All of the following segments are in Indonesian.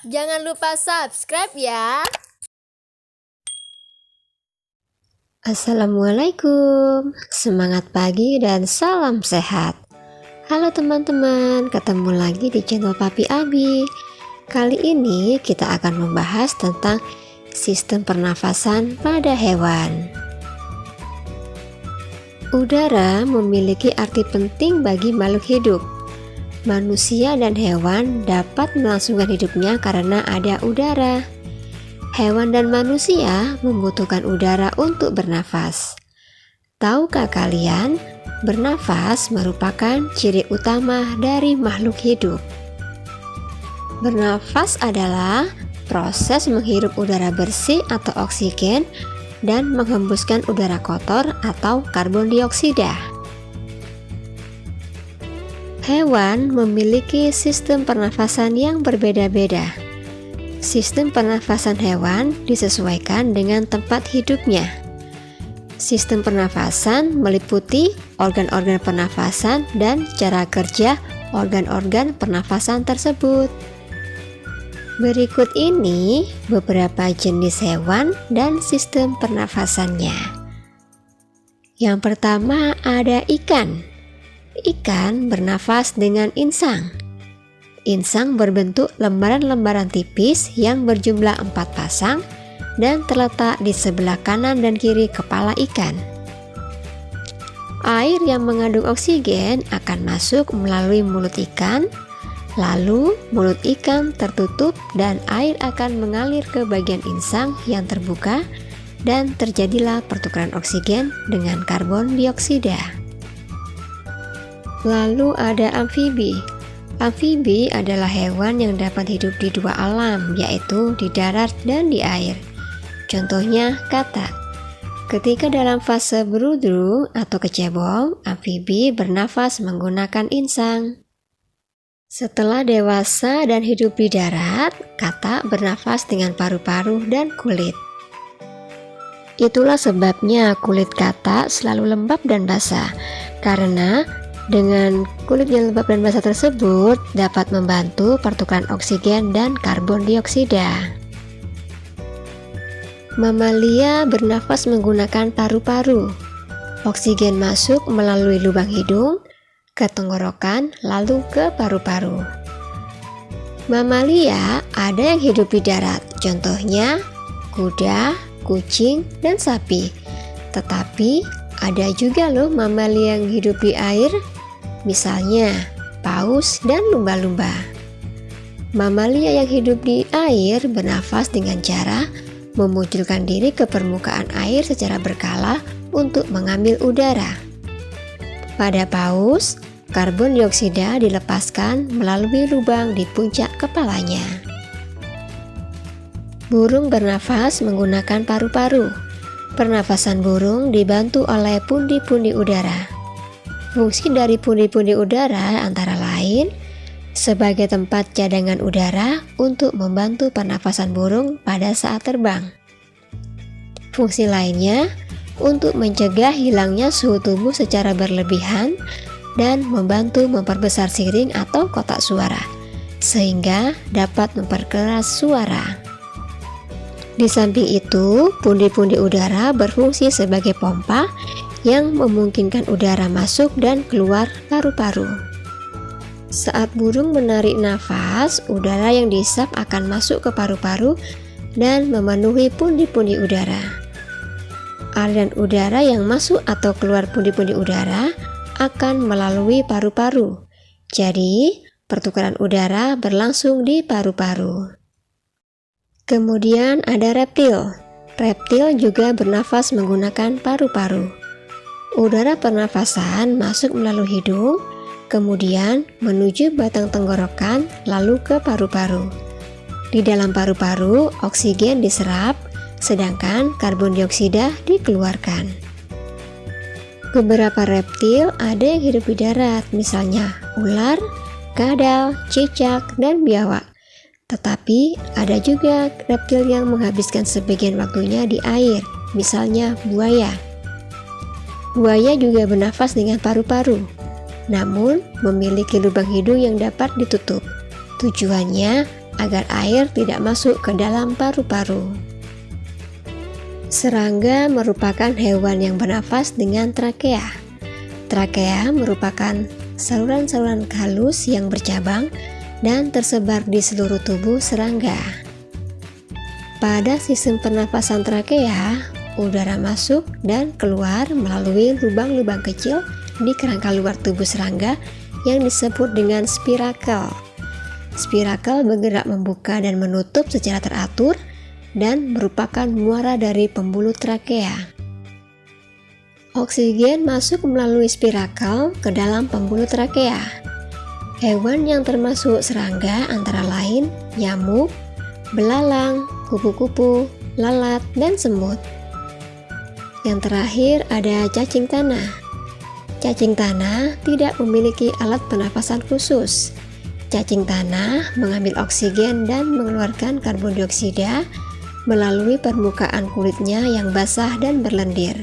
Jangan lupa subscribe ya. Assalamualaikum, semangat pagi dan salam sehat. Halo teman-teman, ketemu lagi di channel Papi Abi. Kali ini kita akan membahas tentang sistem pernafasan pada hewan. Udara memiliki arti penting bagi makhluk hidup. Manusia dan hewan dapat melangsungkan hidupnya karena ada udara. Hewan dan manusia membutuhkan udara untuk bernafas. Tahukah kalian, bernafas merupakan ciri utama dari makhluk hidup. Bernafas adalah proses menghirup udara bersih atau oksigen dan menghembuskan udara kotor atau karbon dioksida. Hewan memiliki sistem pernafasan yang berbeda-beda. Sistem pernafasan hewan disesuaikan dengan tempat hidupnya. Sistem pernafasan meliputi organ-organ pernafasan dan cara kerja organ-organ pernafasan tersebut. Berikut ini beberapa jenis hewan dan sistem pernafasannya. Yang pertama ada ikan. Ikan bernafas dengan insang. Insang berbentuk lembaran-lembaran tipis yang berjumlah 4 pasang dan terletak di sebelah kanan dan kiri kepala ikan. Air yang mengandung oksigen akan masuk melalui mulut ikan, lalu mulut ikan tertutup dan air akan mengalir ke bagian insang yang terbuka dan terjadilah pertukaran oksigen dengan karbon dioksida. Lalu ada amfibi. Amfibi adalah hewan yang dapat hidup di dua alam, yaitu di darat dan di air. Contohnya katak. Ketika dalam fase berudru atau kecebong, amfibi bernafas menggunakan insang. Setelah dewasa dan hidup di darat, katak bernafas dengan paru-paru dan kulit. Itulah sebabnya kulit katak selalu lembab dan basah, karena dengan kulit yang lembab dan basah tersebut dapat membantu pertukaran oksigen dan karbon dioksida. Mamalia bernafas menggunakan paru-paru. Oksigen masuk melalui lubang hidung, ke tenggorokan, lalu ke paru-paru. Mamalia ada yang hidup di darat, contohnya kuda, kucing, dan sapi. Tetapi ada juga loh mamalia yang hidup di air, misalnya paus dan lumba-lumba. Mamalia yang hidup di air bernafas dengan cara memunculkan diri ke permukaan air secara berkala untuk mengambil udara. Pada paus, karbon dioksida dilepaskan melalui lubang di puncak kepalanya. Burung bernafas menggunakan paru-paru. Pernafasan burung dibantu oleh pundi-pundi udara. Fungsi dari pundi-pundi udara antara lain sebagai tempat cadangan udara untuk membantu pernafasan burung pada saat terbang. Fungsi lainnya untuk mencegah hilangnya suhu tubuh secara berlebihan dan membantu memperbesar siring atau kotak suara, sehingga dapat memperkeras suara. Di samping itu, pundi-pundi udara berfungsi sebagai pompa yang memungkinkan udara masuk dan keluar paru-paru. Saat burung menarik nafas, udara yang dihisap akan masuk ke paru-paru dan memenuhi pundi-pundi udara. Aliran udara yang masuk atau keluar pundi-pundi udara akan melalui paru-paru. Jadi, pertukaran udara berlangsung di paru-paru. Kemudian ada reptil. Reptil juga bernafas menggunakan paru-paru. Udara pernafasan masuk melalui hidung, kemudian menuju batang tenggorokan, lalu ke paru-paru. Di dalam paru-paru, oksigen diserap, sedangkan karbon dioksida dikeluarkan. Beberapa reptil ada yang hidup di darat, misalnya ular, kadal, cicak, dan biawak. Tetapi ada juga reptil yang menghabiskan sebagian waktunya di air, misalnya buaya. Buaya juga bernafas dengan paru-paru, namun memiliki lubang hidung yang dapat ditutup. Tujuannya agar air tidak masuk ke dalam paru-paru. Serangga merupakan hewan yang bernafas dengan trakea. Trakea merupakan saluran-saluran halus yang bercabang dan tersebar di seluruh tubuh serangga. Pada sistem pernafasan trakea, udara masuk dan keluar melalui lubang-lubang kecil di kerangka luar tubuh serangga yang disebut dengan spirakel. Spirakel bergerak membuka dan menutup secara teratur dan merupakan muara dari pembuluh trakea. Oksigen masuk melalui spirakel ke dalam pembuluh trakea. Hewan yang termasuk serangga antara lain nyamuk, belalang, kupu-kupu, lalat, dan semut. Yang terakhir ada cacing tanah. Cacing tanah tidak memiliki alat pernafasan khusus. Cacing tanah mengambil oksigen dan mengeluarkan karbon dioksida melalui permukaan kulitnya yang basah dan berlendir.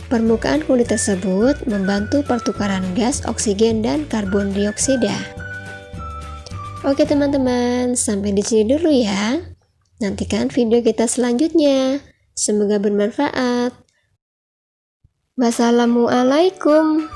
Permukaan kulit tersebut membantu pertukaran gas oksigen dan karbon dioksida. Oke teman-teman, sampai di sini dulu ya. Nantikan video kita selanjutnya. Semoga bermanfaat. Wassalamualaikum.